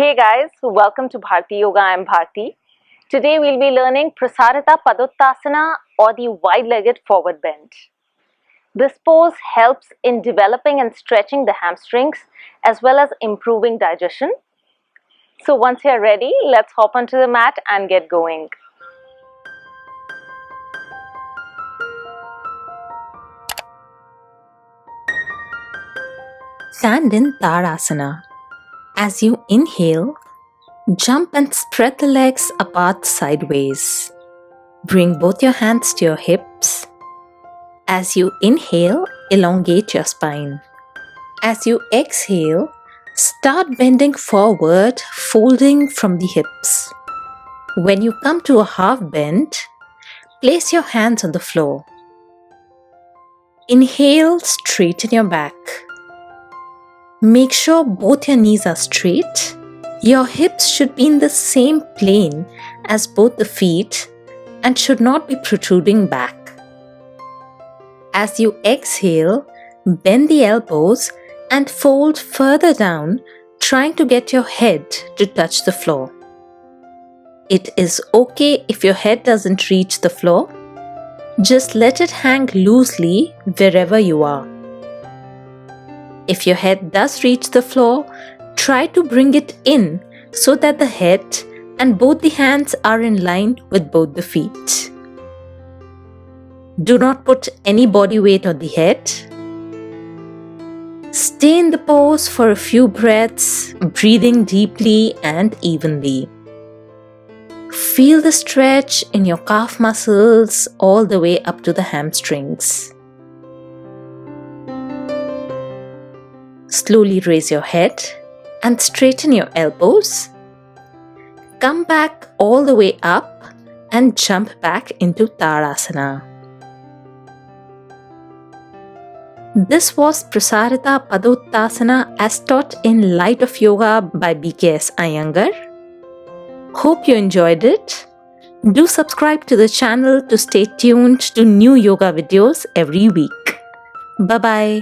Hey guys, welcome to Bharti Yoga. I'm Bharti. Today we'll be learning Prasarita Padottanasana or the wide-legged forward bend. This pose helps in developing and stretching the hamstrings as well as improving digestion. So once you're ready, let's hop onto the mat and get going. Stand in Tadasana. As you inhale, jump and spread the legs apart sideways. Bring both your hands to your hips. As you inhale, elongate your spine. As you exhale, start bending forward, folding from the hips. When you come to a half bend, place your hands on the floor. Inhale, straighten your back. Make sure both your knees are straight. Your hips should be in the same plane as both the feet and should not be protruding back. As you exhale, bend the elbows and fold further down, trying to get your head to touch the floor. It is okay if your head doesn't reach the floor. Just let it hang loosely wherever you are. If your head does reach the floor, try to bring it in so that the head and both the hands are in line with both the feet. Do not put any body weight on the head. Stay in the pose for a few breaths, breathing deeply and evenly. Feel the stretch in your calf muscles all the way up to the hamstrings. Slowly raise your head and straighten your elbows. Come back all the way up and jump back into Tadasana. This was Prasarita Padottanasana as taught in Light of Yoga by BKS Igengar. Hope you enjoyed it. Do subscribe to the channel to stay tuned to new yoga videos every week. Bye-bye.